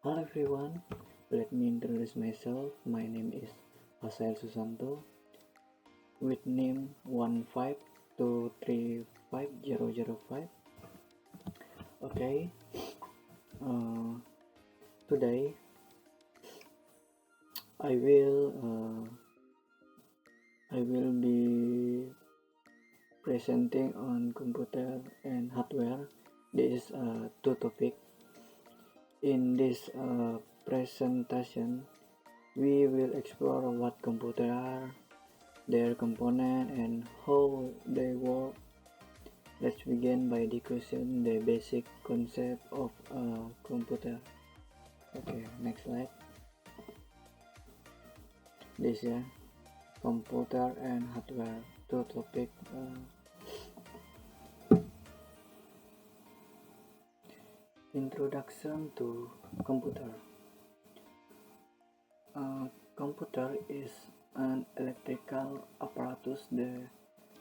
Hello everyone, let me introduce myself. My name is Hasael Susanto with name 152350005. Okay, uh, today I will be presenting on computer and hardware. This is two topic. In this presentation, we will explore what computer are, their component and how they work. Let's begin by discussing the basic concept of a computer. Okay, next slide. This computer and hardware, two topic. Introduction to computer. A computer is an electrical apparatus that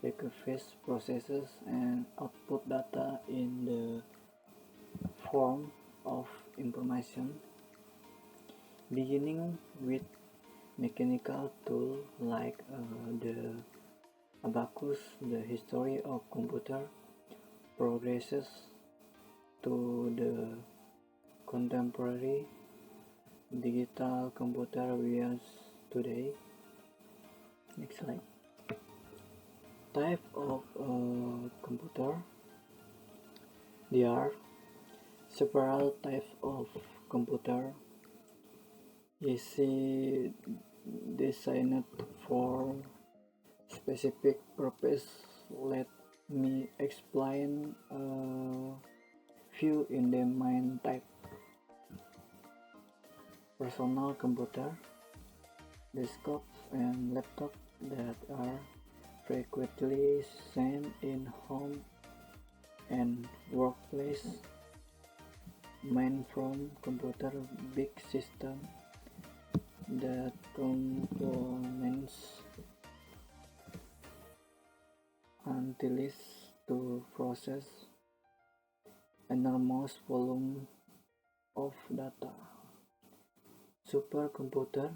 requires processes and output data in the form of information, beginning with mechanical tools like the abacus. The history of computer progresses to the contemporary digital computer we use today. Next slide. Type of computer. There are several types of computer. Is designed for specific purpose. Let me explain a few in the main type. Personal computer, desktop and laptop that are frequently seen in home and workplace. Mainframe computer, big system that components utilities to process enormous volume of data. Supercomputer,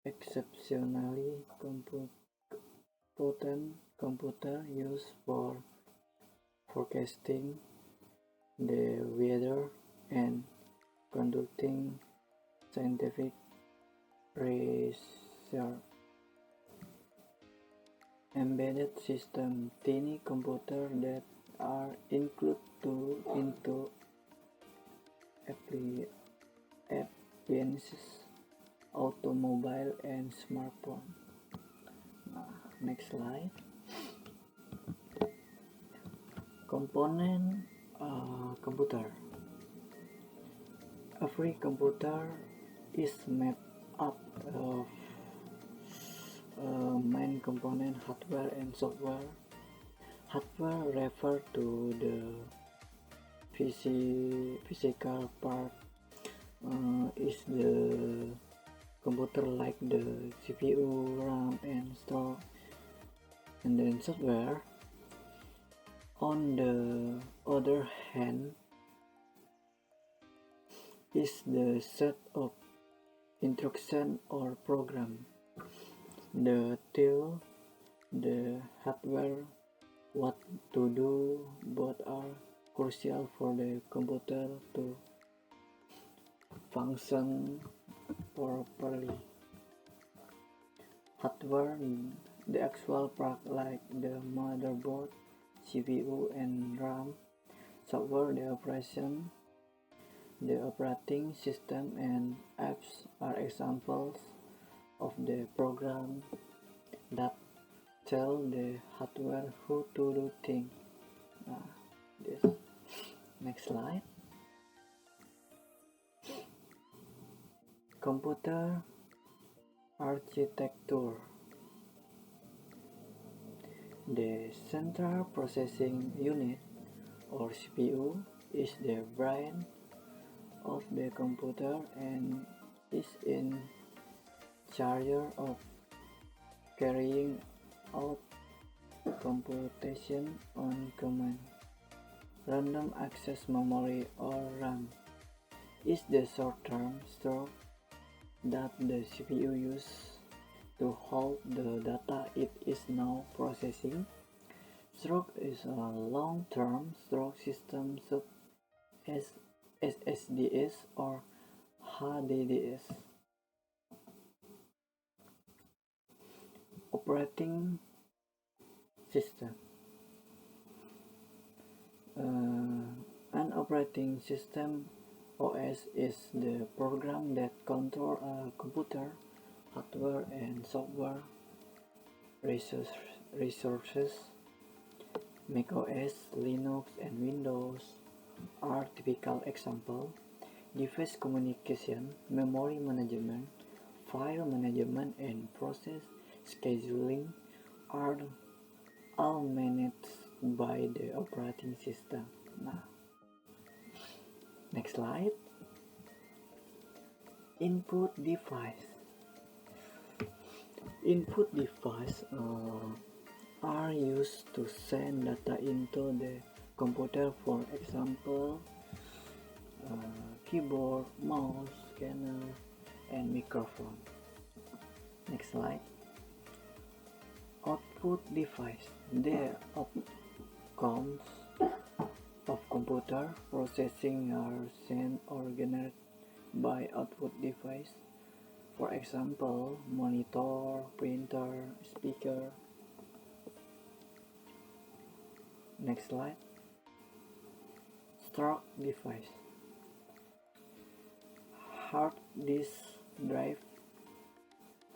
exceptionally potent computer used for forecasting the weather and conducting scientific research. Embedded system, tiny computer that are included into appliances, automobile and smartphone. Next slide. Component computer. Every computer is made up of main component, hardware and software. Hardware refer to the physical part. Is the computer like the CPU, RAM and store. And then software, on the other hand, is the set of instruction or program that tell the hardware what to do. Both are crucial for the computer to function properly. Hardware, the actual part like the motherboard, CPU and RAM. Software, the operation, the operating system and apps are examples of the program that tell the hardware how to do things. This. Next slide. Computer architecture. The central processing unit or CPU is the brain of the computer and is in charge of carrying out computation on command. Random access memory or RAM is the short-term stroke that the CPU uses to hold the data it is now processing. Stroke is a long-term stroke system such as SSDs or HDDs. Operating system. An operating system OS is the program that controls a computer, hardware and software resources. macOS, Linux, and Windows are typical examples. Device communication, memory management, file management, and process scheduling are all managed by the operating system. Nah, next slide. Input device. Input device are used to send data into the computer, for example, keyboard, mouse, scanner, and microphone. Next slide. Output device. The outcomes of computer processing are sent or generated by output device, for example, monitor, printer, speaker. Next slide. Storage device. Hard disk drive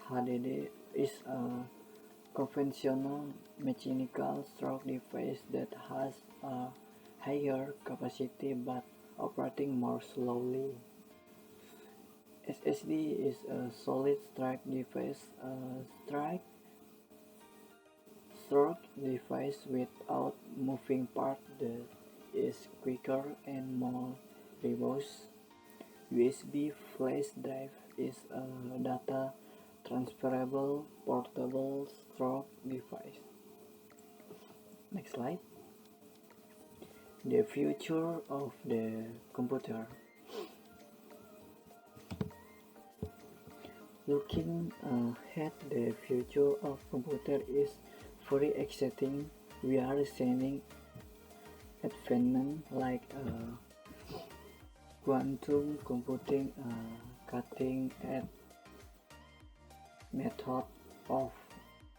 (HDD) is a conventional mechanical storage device that has a higher capacity but operating more slowly. SSD is a solid state device, a storage device without moving parts that is quicker and more robust. USB flash drive is a data transferable portable storage device. Next slide. The future of the computer. Looking ahead, the future of computer is very exciting. We are seeing advancements like quantum computing, cutting-edge method of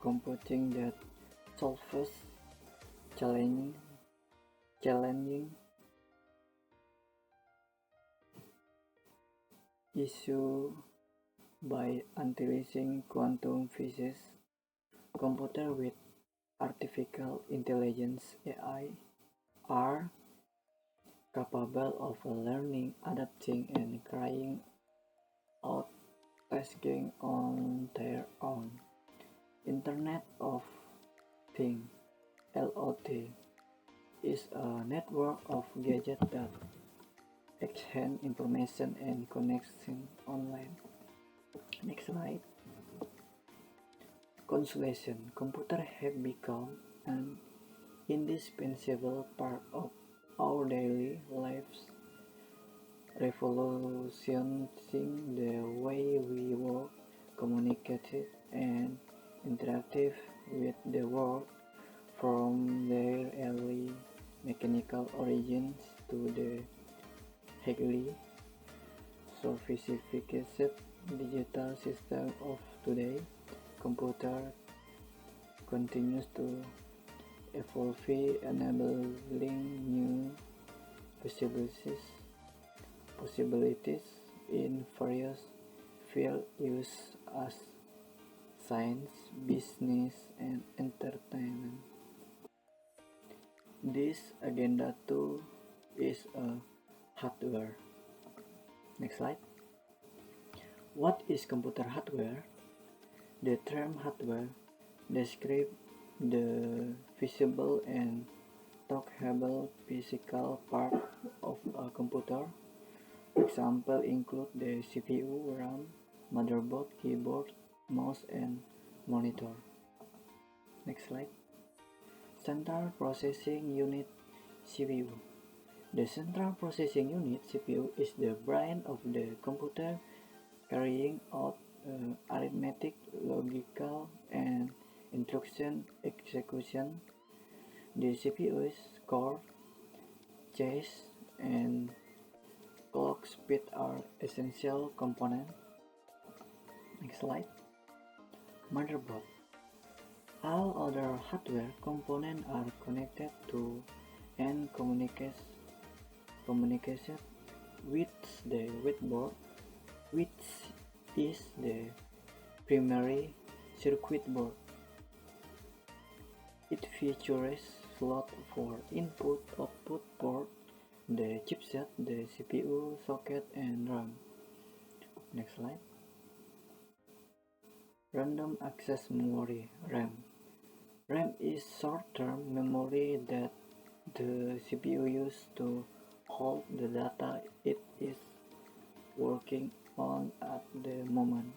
computing that solves challenging issues by utilizing quantum physics. Computer with artificial intelligence (AI) are capable of learning, adapting, and carrying out tasks on their own. Internet of Things (IoT) is a network of gadgets that exchange information and connection online. Next slide. Consolation. Computers have become an indispensable part of our daily lives, revolutionizing the way we work, communicate, and interact with the world. From their early mechanical origins to the highly sophisticated digital system of today, computer continues to evolve, enabling new possibilities in various fields such as science, business, and entertainment. This agenda too is a hardware. Next slide. What is computer hardware? The term hardware describes the visible and touchable physical part of a computer. Examples include the CPU, RAM, motherboard, keyboard, mouse, and monitor. Next slide. Central Processing Unit (CPU). The central processing unit (CPU) is the brain of the computer, carrying out arithmetic, logical, and instruction execution. The CPU's core, chassis, and clock speed are essential components. Next slide. Motherboard. All other hardware components are connected to and communicated with the board, which is the primary circuit board. It features slot for input-output port, the chipset, the CPU socket, and RAM. Next slide. Random access memory (RAM). RAM is short-term memory that the CPU uses to hold the data it is working on at the moment.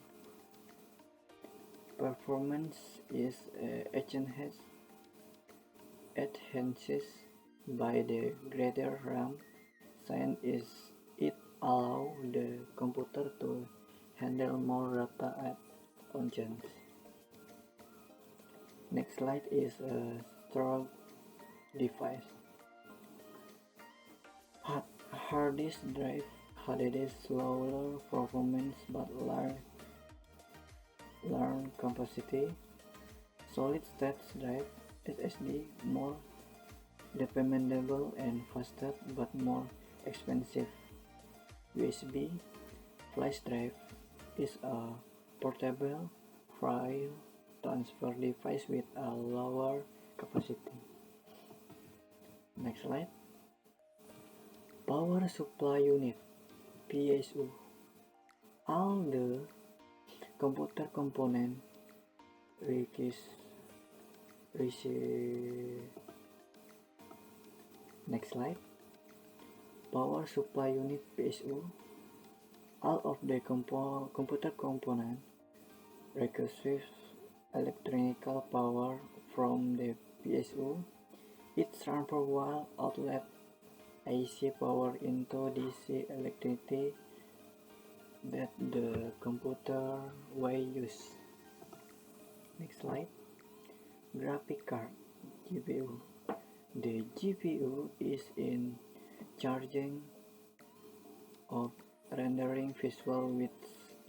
Performance is enhanced by the greater RAM since it allows the computer to handle more data at once. Next slide is a storage device. Hard disk drive. HDD slower performance but large capacity. Solid state drive (SSD) more dependable and faster but more expensive. USB flash drive is a portable file transfer device with a lower capacity. Next slide. Power supply unit (PSU). All the computer components Next slide. Power supply unit (PSU). All of the computer components receive electrical power from the PSU. It transfers wall outlet AC power into DC electricity that the computer will use. Next slide. Graphic card (GPU). The GPU is in charge of rendering visual, which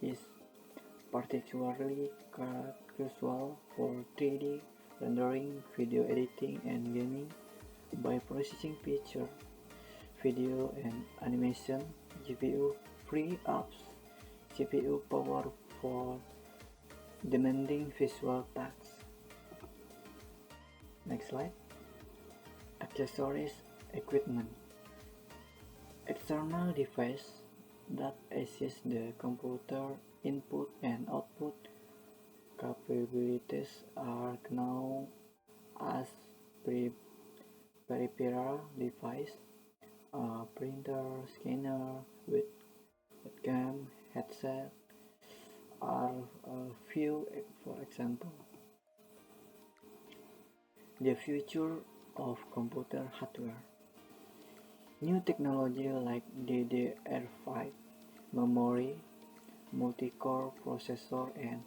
is particularly crucial for 3D rendering, video editing, and gaming. By processing picture, video, and animation, GPU frees up CPU power for demanding visual tasks. Next slide. Accessories equipment. External devices that assist the computer input and output capabilities are known as peripheral devices. A printer, scanner, webcam, headset are a few for example. The future of computer hardware. New technology like DDR5 memory, multi-core processor, and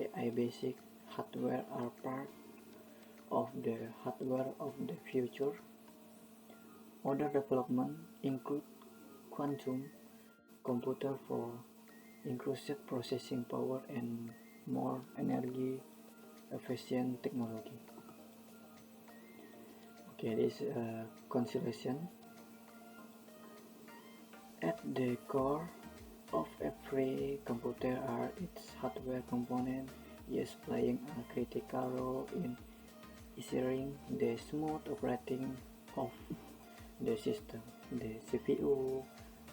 AI-based hardware are part of the hardware of the future. Other developments include quantum computer for increased processing power and more energy efficient technology. Okay, this consideration. At the core of every computer are its hardware component, each playing a critical role in ensuring the smooth operating of the system. The CPU,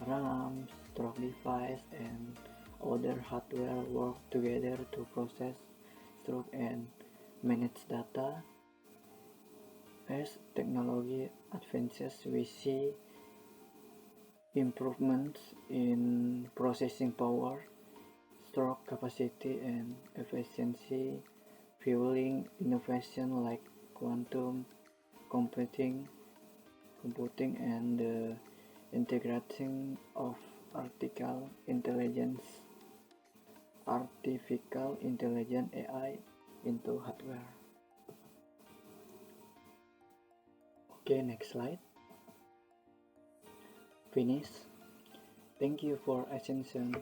RAM, storage device, and other hardware work together to process, store, and manage data. As technology advances, we see improvements in processing power, storage capacity, and efficiency, fueling innovation like quantum computing, computing and the integrating of artificial intelligence AI into hardware. Okay, next slide. Finish. Thank you for attention.